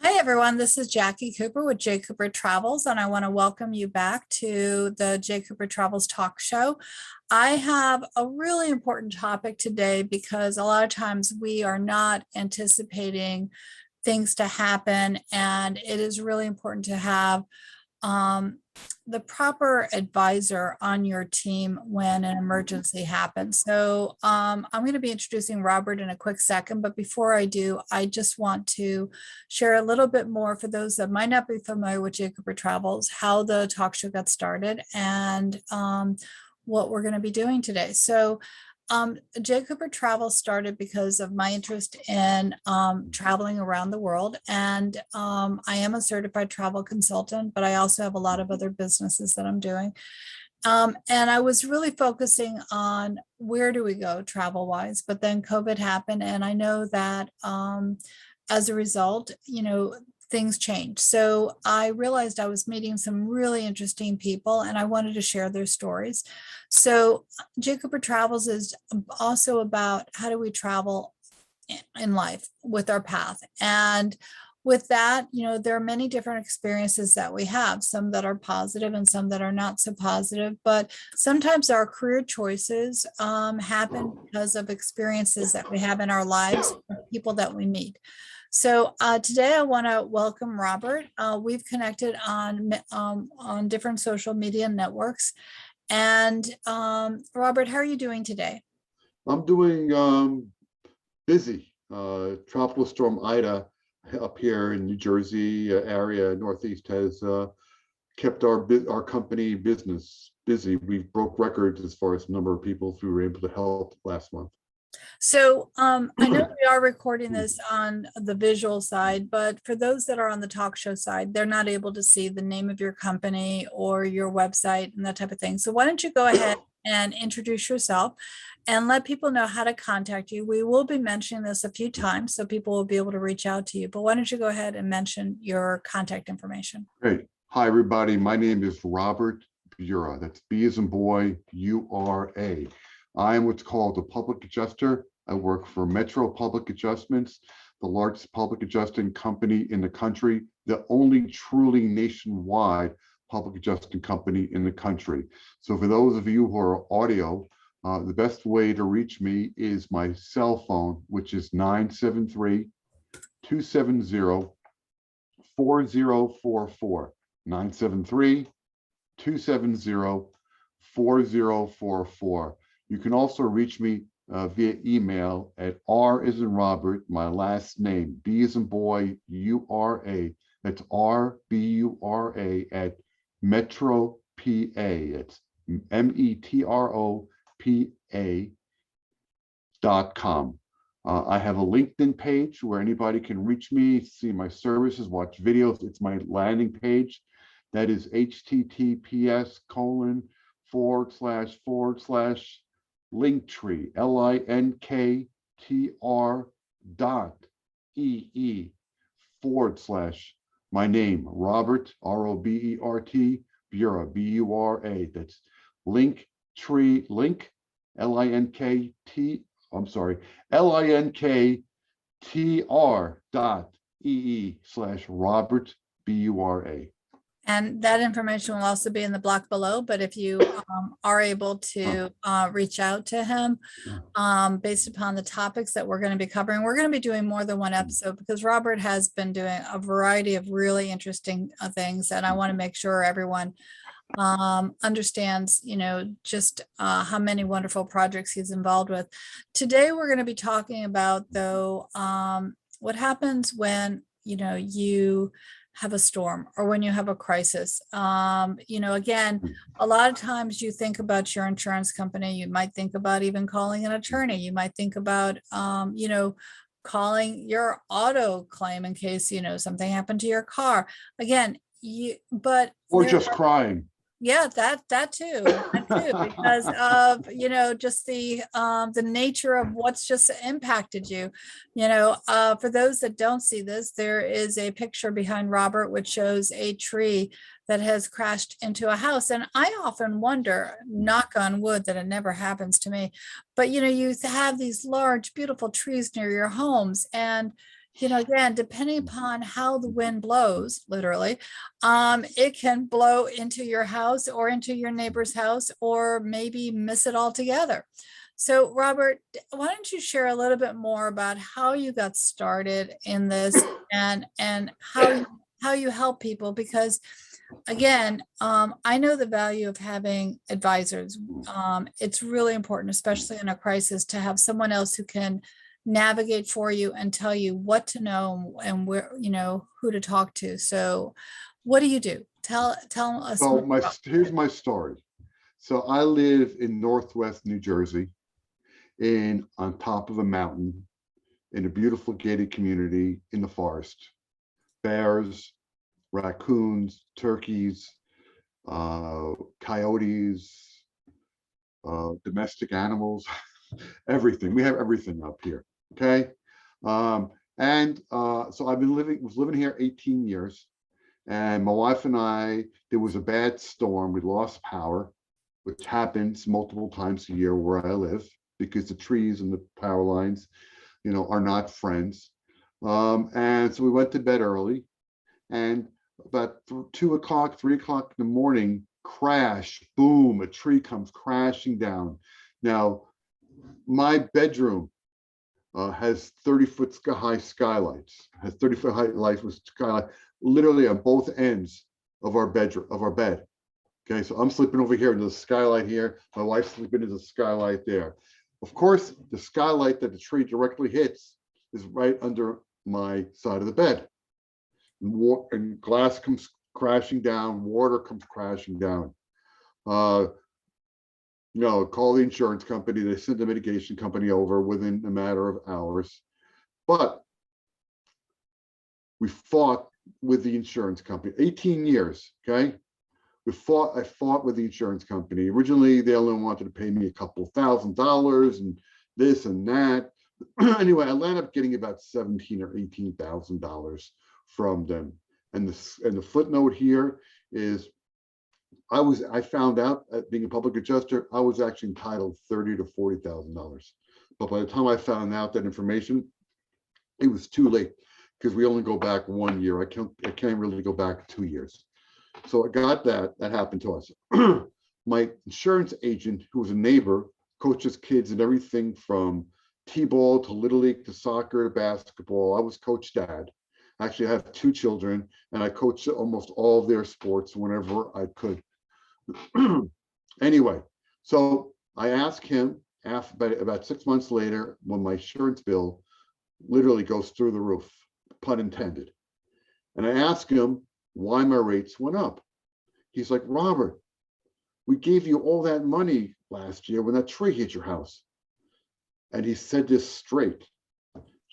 Hi, everyone. This is Jacqui Cooper with JCooperTravels, and I want to welcome you back to the JCooperTravels talk show. I have a really important topic today because a lot of times we are not anticipating things to happen, and it is really important to have um, the proper advisor on your team when an emergency happens. So I'm going to be introducing Robert in a quick second, but before I do, I just want to share a little bit more for those that might not be familiar with Jay Cooper Travels, how the talk show got started and what we're going to be doing today. Jay Cooper Travel started because of my interest in traveling around the world. And I am a certified travel consultant, but I also have a lot of other businesses that I'm doing. And I was really focusing on where do we go travel wise, but then COVID happened. And I know that as a result, things changed. So I realized I was meeting some really interesting people and I wanted to share their stories. So Jay Cooper Travels is also about how do we travel in life with our path. And with that, there are many different experiences that we have, some that are positive and some that are not so positive. But sometimes our career choices happen because of experiences that we have in our lives, people that we meet. So today I want to welcome Robert. We've connected on different social media networks. And Robert, how are you doing today? I'm doing busy. Tropical storm Ida up here in New Jersey area, Northeast, has kept our company business busy. We broke records as far as number of people we were able to help last month. So I know we are recording this on the visual side, but for those that are on the talk show side, they're not able to see the name of your company or your website and that type of thing. So why don't you go ahead and introduce yourself and let people know how to contact you. We will be mentioning this a few times, so people will be able to reach out to you. But why don't you go ahead and mention your contact information? Great. Hi, everybody. My name is Robert Bura. That's B as in boy, U-R-A. I am what's called a public adjuster. I work for Metro Public Adjustments, the largest public adjusting company in the country, the only truly nationwide public adjusting company in the country. So for those of you who are audio, the best way to reach me is my cell phone, which is 973-270-4044. 973-270-4044. You can also reach me via email at R as in Robert, my last name, B as in boy, U-R-A. That's R-B-U-R-A at Metro PA. It's METROPA.com. I have a LinkedIn page where anybody can reach me, see my services, watch videos. It's my landing page. That is https://linktree, linktr.ee/ my name, Robert, R-O-B-E-R-T, Bura, B-U-R-A. That's Linktree, link, L-I-N-K-T, I'm sorry, linktr.ee/Robert, B-U-R-A. And that information will also be in the block below. But if you are able to reach out to him based upon the topics that we're going to be covering, we're going to be doing more than one episode because Robert has been doing a variety of really interesting things. And I want to make sure everyone understands, just how many wonderful projects he's involved with. Today, we're going to be talking about, though, what happens when, you have a storm or when you have a crisis. Again, a lot of times you think about your insurance company, you might think about even calling an attorney, you might think about, calling your auto claim in case, something happened to your car. Again, or just crying. Yeah, that too, because of, just the nature of what's just impacted you. For those that don't see this, there is a picture behind Robert, which shows a tree that has crashed into a house. And I often wonder, knock on wood, that it never happens to me. But, you have these large, beautiful trees near your homes. And again, depending upon how the wind blows, literally, it can blow into your house or into your neighbor's house, or maybe miss it altogether. So, Robert, why don't you share a little bit more about how you got started in this, and how you help people? Because again, I know the value of having advisors. It's really important, especially in a crisis, to have someone else who can navigate for you and tell you what to know and where, who to talk to. So what do you do? Tell us So more about here's it. my story. So I live in Northwest New Jersey, on top of a mountain, in a beautiful gated community in the forest. Bears, raccoons, turkeys, coyotes, domestic animals, everything. We have everything up here. Okay. So was living here 18 years. And my wife and I, there was a bad storm. We lost power, which happens multiple times a year where I live, because the trees and the power lines, are not friends. And so we went to bed early, and about 2 o'clock, 3 o'clock in the morning, crash, boom, a tree comes crashing down. Now, my bedroom has 30-foot high skylights, has 30-foot high lights with skylight, literally on both ends of our bed. Okay, so I'm sleeping over here in the skylight here. My wife's sleeping in the skylight there. Of course, the skylight that the tree directly hits is right under my side of the bed. And glass comes crashing down, water comes crashing down. Call the insurance company. They send the mitigation company over within a matter of hours. But we fought with the insurance company. 18 years, okay? I fought with the insurance company. Originally, they only wanted to pay me a couple $1,000s and this and that. Anyway, I landed up getting about $17,000 or $18,000 from them. And the footnote here is, I found out, at being a public adjuster, I was actually entitled $30,000 to $40,000. But by the time I found out that information, it was too late, because we only go back 1 year. I can't really go back 2 years. So I got that happened to us. My insurance agent, who was a neighbor, coaches kids and everything from T-ball to Little League to soccer to basketball. I was coach dad. Actually, I have 2 children, and I coached almost all of their sports whenever I could. Anyway, so I asked him about 6 months later, when my insurance bill literally goes through the roof, pun intended. And I asked him why my rates went up. He's like, Robert, we gave you all that money last year when that tree hit your house. And he said this straight.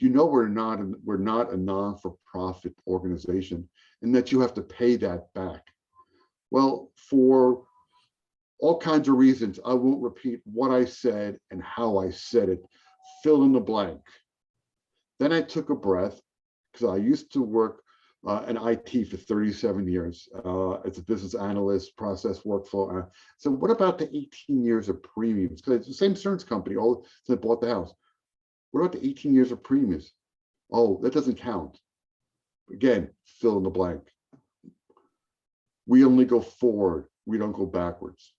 We're not a non-for-profit organization, and that you have to pay that back. Well, for all kinds of reasons, I won't repeat what I said and how I said it. Fill in the blank. Then I took a breath, because I used to work in IT for 37 years as a business analyst, process workflow. So what about the 18 years of premiums? Because it's the same insurance company, all since I bought the house. What about the 18 years of premiums? Oh, that doesn't count. Again, fill in the blank. We only go forward. We don't go backwards.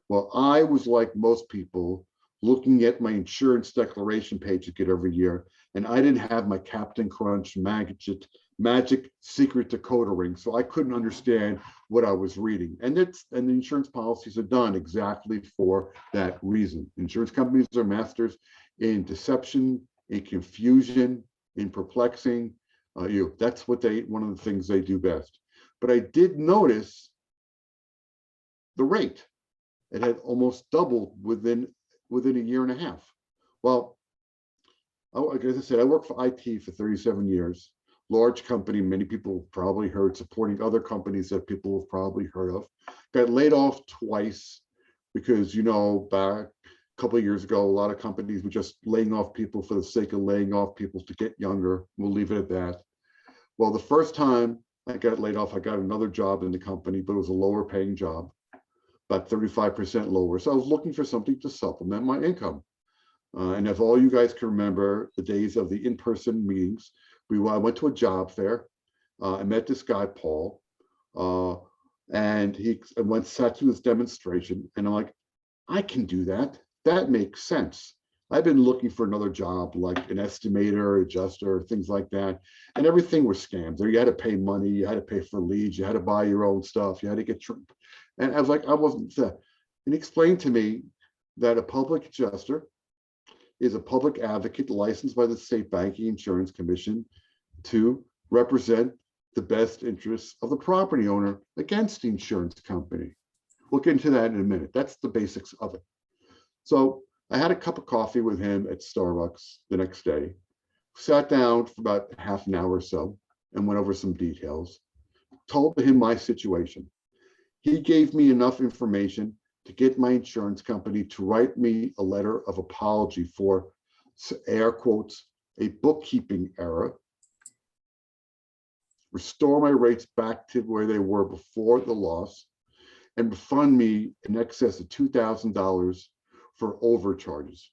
Well, I was like most people, looking at my insurance declaration page I get every year, and I didn't have my Captain Crunch magic secret decoder ring, so I couldn't understand what I was reading. And the insurance policies are done exactly for that reason. Insurance companies are masters in deception, in confusion, in perplexing you. That's one of the things they do best. But I did notice the rate. It had almost doubled within a year and a half. Well, as I said, I worked for IT for 37 years. Large company, many people have probably heard, supporting other companies that people have probably heard of. Got laid off twice because, back a couple of years ago, a lot of companies were just laying off people for the sake of laying off people to get younger. We'll leave it at that. Well, the first time I got laid off, I got another job in the company, but it was a lower paying job, about 35% lower. So I was looking for something to supplement my income. And if all you guys can remember the days of the in-person meetings, I went to a job fair. I met this guy, Paul, and I went sat through this demonstration, and I'm like, I can do that. That makes sense. I've been looking for another job, like an estimator, adjuster, things like that, and everything was scams. There, you had to pay money, you had to pay for leads, you had to buy your own stuff, you had to get and I was like, I wasn't. And he explained to me that a public adjuster is a public advocate licensed by the State Banking Insurance Commission to represent the best interests of the property owner against the insurance company. We'll get into that in a minute. That's the basics of it. So I had a cup of coffee with him at Starbucks the next day, sat down for about half an hour or so and went over some details, told him my situation. He gave me enough information to get my insurance company to write me a letter of apology for, air quotes, a bookkeeping error, restore my rates back to where they were before the loss, and refund me in excess of $2,000 for overcharges.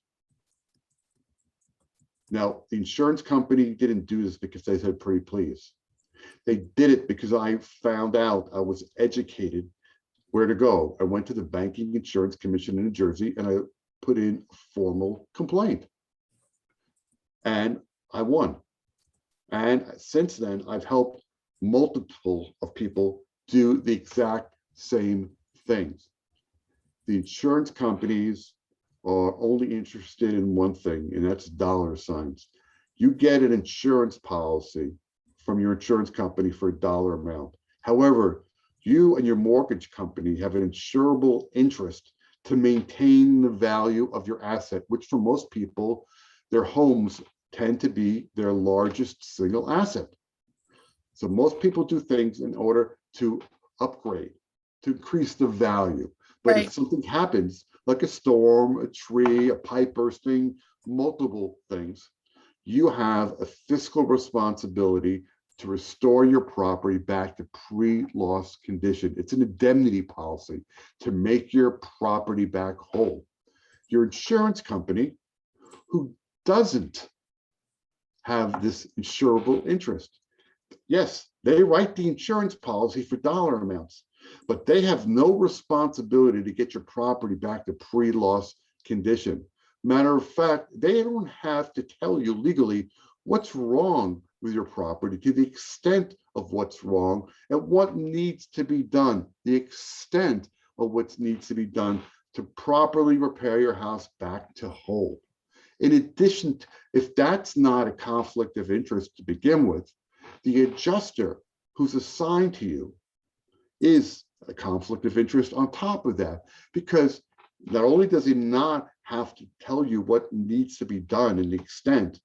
Now, the insurance company didn't do this because they said pretty please. They did it because I found out, I was educated where to go. I went to the Banking Insurance Commission in New Jersey and I put in a formal complaint. And I won. And since then, I've helped multiple of people do the exact same things. The insurance companies are only interested in one thing, and that's dollar signs. You get an insurance policy from your insurance company for a dollar amount. However, you and your mortgage company have an insurable interest to maintain the value of your asset, which for most people, their homes tend to be their largest single asset. So most people do things in order to upgrade, to increase the value. But if something happens, like a storm, a tree, a pipe bursting, multiple things, you have a fiscal responsibility to restore your property back to pre-loss condition. It's an indemnity policy to make your property back whole. Your insurance company, who doesn't have this insurable interest, yes, they write the insurance policy for dollar amounts, but they have no responsibility to get your property back to pre-loss condition. Matter of fact, they don't have to tell you legally what's wrong with your property, to the extent of what's wrong and what needs to be done, the extent of what needs to be done to properly repair your house back to whole. In addition, if that's not a conflict of interest to begin with, the adjuster who's assigned to you is a conflict of interest on top of that, because not only does he not have to tell you what needs to be done and the extent,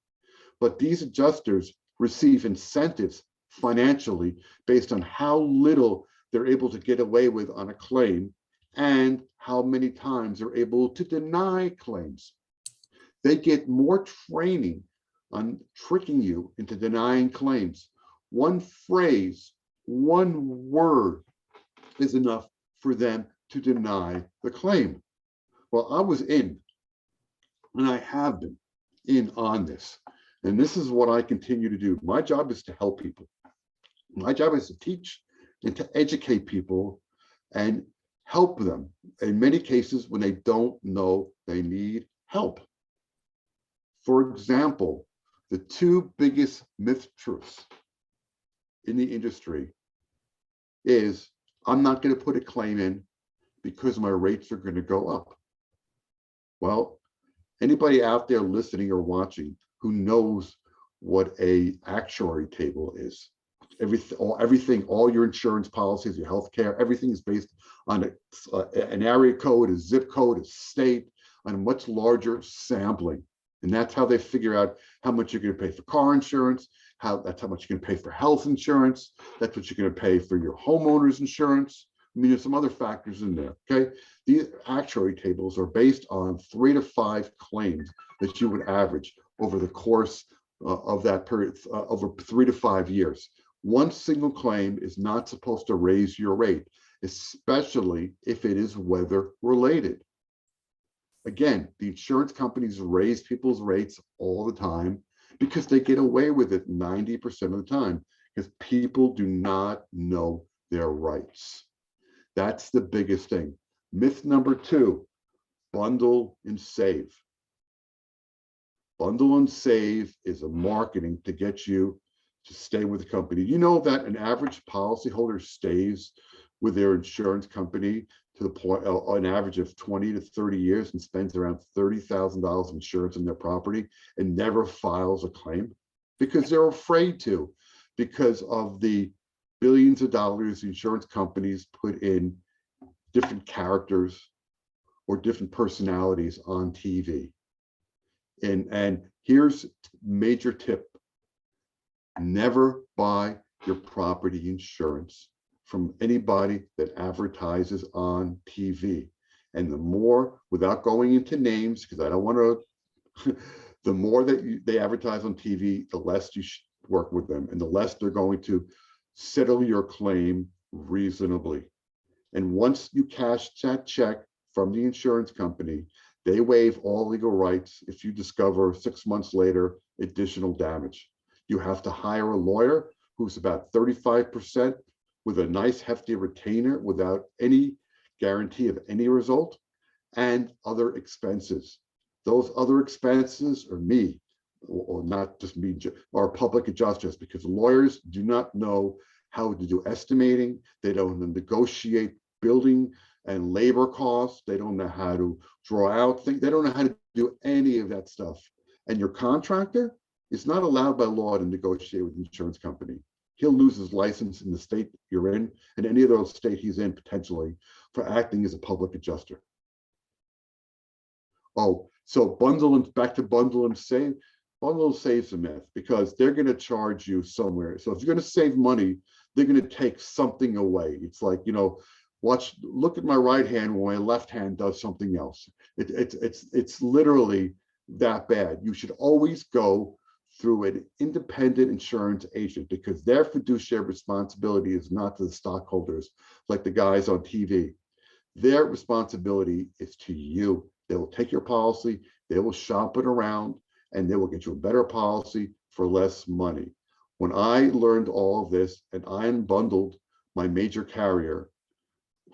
but these adjusters receive incentives financially based on how little they're able to get away with on a claim and how many times they're able to deny claims. They get more training on tricking you into denying claims. One phrase, one word is enough for them to deny the claim. Well, I was in, and I have been in on this. And this is what I continue to do. My job is to help people. My job is to teach and to educate people and help them in many cases when they don't know they need help. For example, the two biggest myth truths in the industry is, I'm not going to put a claim in because my rates are going to go up. Well, anybody out there listening or watching who knows what a actuary table is? Everything, all your insurance policies, your healthcare, everything is based on an area code, a zip code, a state, on a much larger sampling. And that's how they figure out how much you're going to pay for car insurance, that's how much you're going to pay for health insurance, that's what you're going to pay for your homeowner's insurance. I mean, there's some other factors in there, okay? These actuary tables are based on 3 to 5 claims that you would average over the course of that period, over 3 to 5 years. One single claim is not supposed to raise your rate, especially if it is weather related. Again, the insurance companies raise people's rates all the time because they get away with it 90% of the time because people do not know their rights. That's the biggest thing. Myth number two, bundle and save. Bundle and save is a marketing to get you to stay with the company. You know that an average policyholder stays with their insurance company to the point, an average of 20 to 30 years, and spends around $30,000 insurance on their property and never files a claim because they're afraid to, because of the billions of dollars the insurance companies put in different characters or different personalities on TV. And here's major tip: never buy your property insurance from anybody that advertises on TV. And the more, without going into names, because I don't want to, the more that they advertise on TV, the less you should work with them, and the less they're going to settle your claim reasonably. And once you cash that check from the insurance company, they waive all legal rights if you discover 6 months later additional damage. You have to hire a lawyer who's about 35% with a nice hefty retainer without any guarantee of any result, and other expenses. Those other expenses are me, or not just me, are public adjusters, because lawyers do not know how to do estimating. They don't negotiate building and labor costs. They don't know how to draw out things. They don't know how to do any of that stuff. And your contractor is not allowed by law to negotiate with the insurance company. He'll lose his license in the state you're in, and any of those states he's in potentially, for acting as a public adjuster. Oh, so bundle and back to bundle and save. Bundle and save's a myth because they're going to charge you somewhere. So if you're going to save money, they're going to take something away. It's like, you know, look at my right hand when my left hand does something else. It's literally that bad. You should always go through an independent insurance agent, because their fiduciary responsibility is not to the stockholders like the guys on TV. Their responsibility is to you. They will take your policy, they will shop it around, and they will get you a better policy for less money. When I learned all of this and I unbundled my major carrier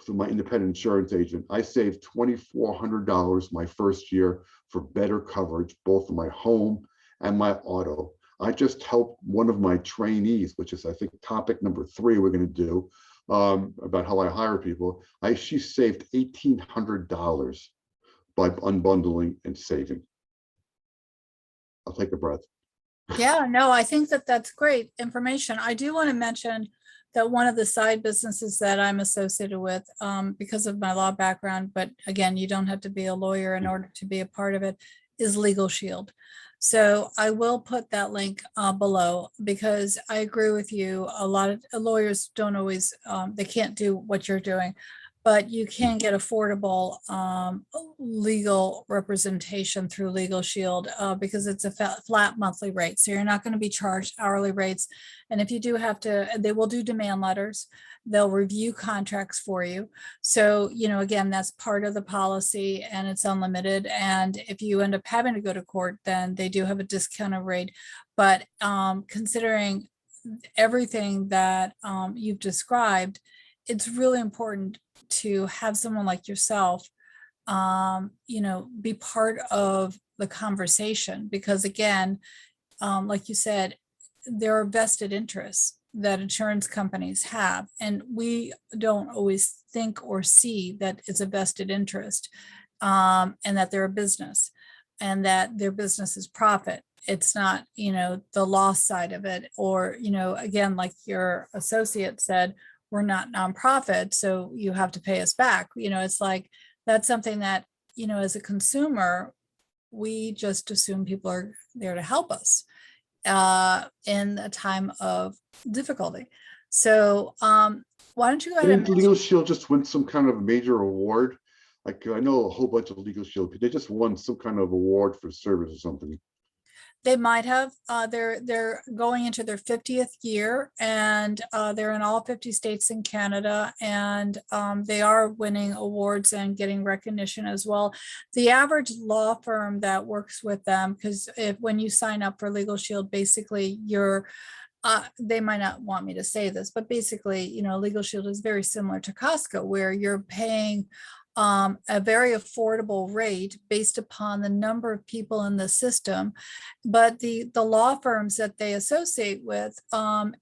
through my independent insurance agent, I saved $2,400 my first year for better coverage, both for my home and my auto. I just helped one of my trainees, which is, I think, topic number 3 we're going to do, about how I hire people. She saved $1,800 by unbundling and saving. I'll take a breath. Yeah, no, I think that that's great information. I do want to mention that one of the side businesses that I'm associated with, because of my law background, but again, you don't have to be a lawyer in order to be a part of it, is Legal Shield. So I will put that link below, because I agree with you. A lot of lawyers don't always, they can't do what you're doing, but you can get affordable legal representation through Legal Shield, because it's a flat monthly rate. So you're not going to be charged hourly rates. And if you do have to, they will do demand letters. They'll review contracts for you. So, you know, again, that's part of the policy, and it's unlimited. And if you end up having to go to court, then they do have a discounted rate. But considering everything that you've described, it's really important to have someone like yourself, you know, be part of the conversation, because again, like you said, there are vested interests that insurance companies have, and we don't always think or see that it's a vested interest, and that they're a business, and that their business is profit. It's not, you know, the loss side of it, or, you know, again, like your associate said, we're not nonprofit, so you have to pay us back. You know, it's like, that's something that, you know, as a consumer, we just assume people are there to help us in a time of difficulty. So why don't you go ahead and Didn't Legal Shield just win some kind of major award? Like, I know a whole bunch of Legal Shield, they just won some kind of award for service or something. They might have, they're going into their 50th year, and they're in all 50 states in Canada, and they are winning awards and getting recognition as well. The average law firm that works with them, because when you sign up for Legal Shield, basically they might not want me to say this, but basically, Legal Shield is very similar to Costco, where you're paying a very affordable rate based upon the number of people in the system. But the law firms that they associate with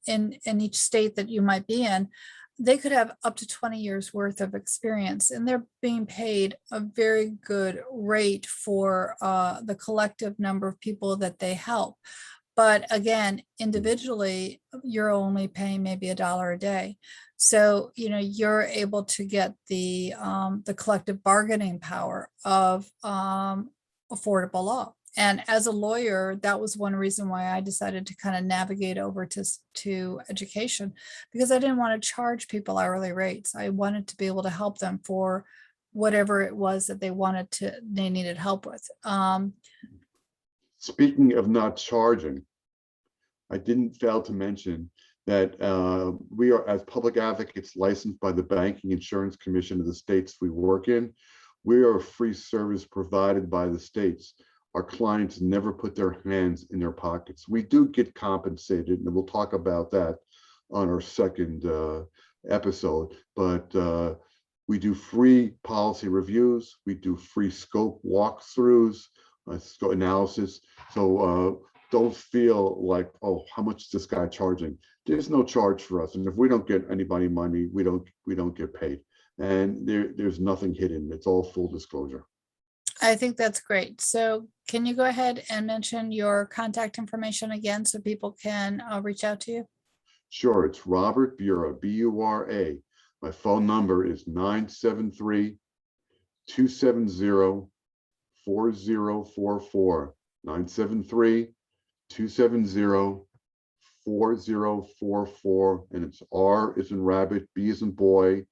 in each state that you might be in, they could have up to 20 years worth of experience, and they're being paid a very good rate for the collective number of people that they help. But again, individually, you're only paying maybe $1 a day. So, you're able to get the collective bargaining power of affordable law. And as a lawyer, that was one reason why I decided to kind of navigate over to education, because I didn't want to charge people hourly rates. I wanted to be able to help them for whatever it was that they needed help with. Speaking of not charging, I didn't fail to mention that we are, as public advocates licensed by the Banking Insurance Commission of the states we work in, we are a free service provided by the states. Our clients never put their hands in their pockets. We do get compensated, and we'll talk about that on our second episode, but we do free policy reviews, we do free scope walkthroughs, scope analysis. So don't feel like, oh, how much is this guy charging? There's no charge for us, and if we don't get anybody money, we don't get paid, and there's nothing hidden. It's all full disclosure. I think that's great. So can you go ahead and mention your contact information again so people can reach out to you? Sure, it's Robert Bura, Bura. My phone number is 973-270-4044, 973-270-4044, and it's R as in rabbit, B as in boy,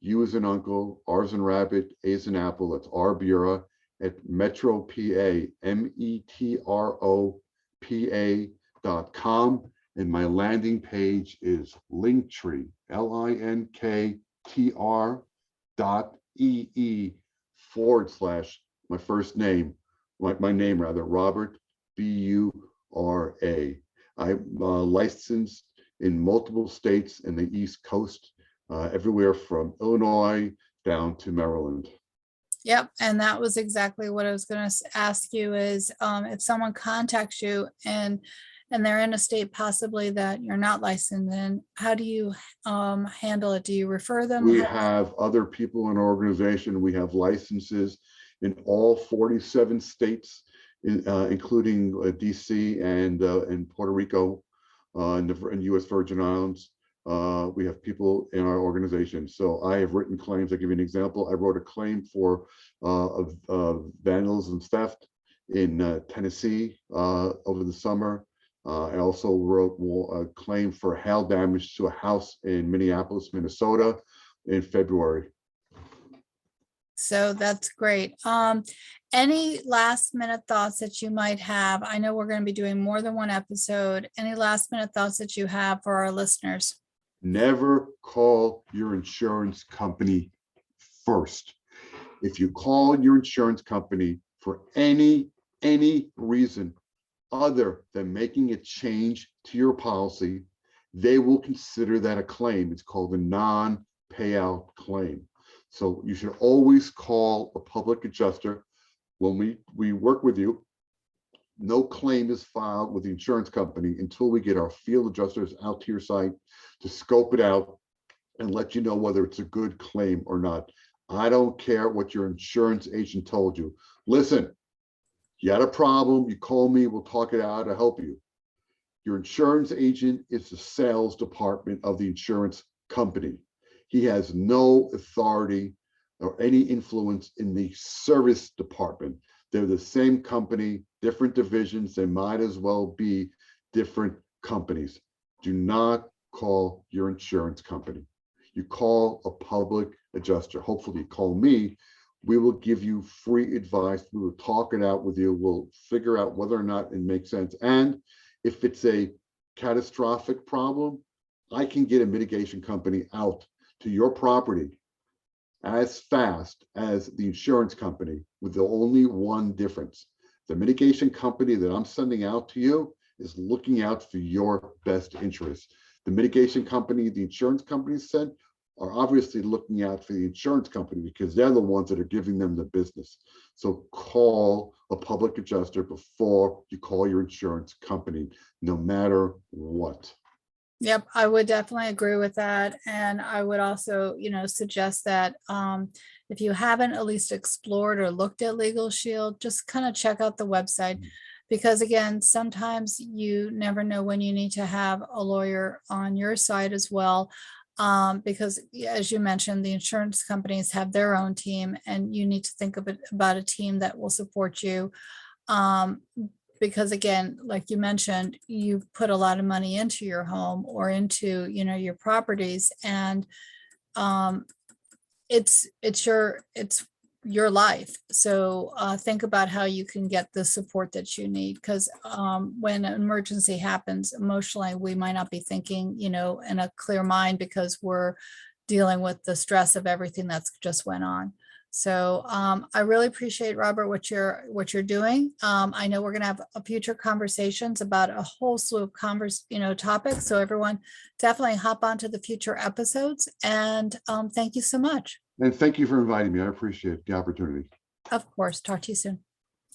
U as in uncle, R as in rabbit, A as in apple. That's R Bura at MetroPA, METROPA.com. And my landing page is Linktree, linktr.ee/my first name, my name rather, Robert Bura. I'm licensed in multiple states in the East Coast, everywhere from Illinois down to Maryland. Yep. And that was exactly what I was going to ask you is if someone contacts you and they're in a state possibly that you're not licensed in, how do you handle it? Do you refer them? We have other people in our organization. We have licenses in all 47 states, including DC and Puerto Rico, and U.S. Virgin Islands. We have people in our organization. So I have written claims. I'll give you an example. I wrote a claim for vandalism theft in Tennessee over the summer. I also wrote a claim for hail damage to a house in Minneapolis, Minnesota in February. So that's great. Any last minute thoughts that you might have? I know we're going to be doing more than one episode. Any last minute thoughts that you have for our listeners? Never call your insurance company first. If you call your insurance company for any reason other than making a change to your policy, they will consider that a claim. It's called a non-payout claim. So you should always call a public adjuster. When we work with you, no claim is filed with the insurance company until we get our field adjusters out to your site to scope it out and let you know whether it's a good claim or not. I don't care what your insurance agent told you. Listen, you had a problem, you call me, we'll talk it out, I'll help you. Your insurance agent is the sales department of the insurance company. He has no authority or any influence in the service department. They're the same company, different divisions. They might as well be different companies. Do not call your insurance company. You call a public adjuster. Hopefully you call me We will give you free advice. We will talk it out with you. We'll figure out whether or not it makes sense. And if it's a catastrophic problem, I can get a mitigation company out to your property as fast as the insurance company, with the only one difference. The mitigation company that I'm sending out to you is looking out for your best interest. The mitigation company, the insurance company sent, are obviously looking out for the insurance company because they're the ones that are giving them the business. So call a public adjuster before you call your insurance company, no matter what. Yep, I would definitely agree with that. And I would also, suggest that if you haven't at least explored or looked at Legal Shield, just kind of check out the website. Because again, sometimes you never know when you need to have a lawyer on your side as well. Because as you mentioned, the insurance companies have their own team, and you need to think about a team that will support you. Because again, like you mentioned, you've put a lot of money into your home or into, your properties, and it's your life. So think about how you can get the support that you need, because when an emergency happens, emotionally, we might not be thinking, in a clear mind because we're dealing with the stress of everything that's just went on. So I really appreciate, Robert, what you're doing. I know we're going to have future conversations about a whole slew of topics. So everyone definitely hop onto the future episodes. And thank you so much. And thank you for inviting me. I appreciate the opportunity. Of course. Talk to you soon.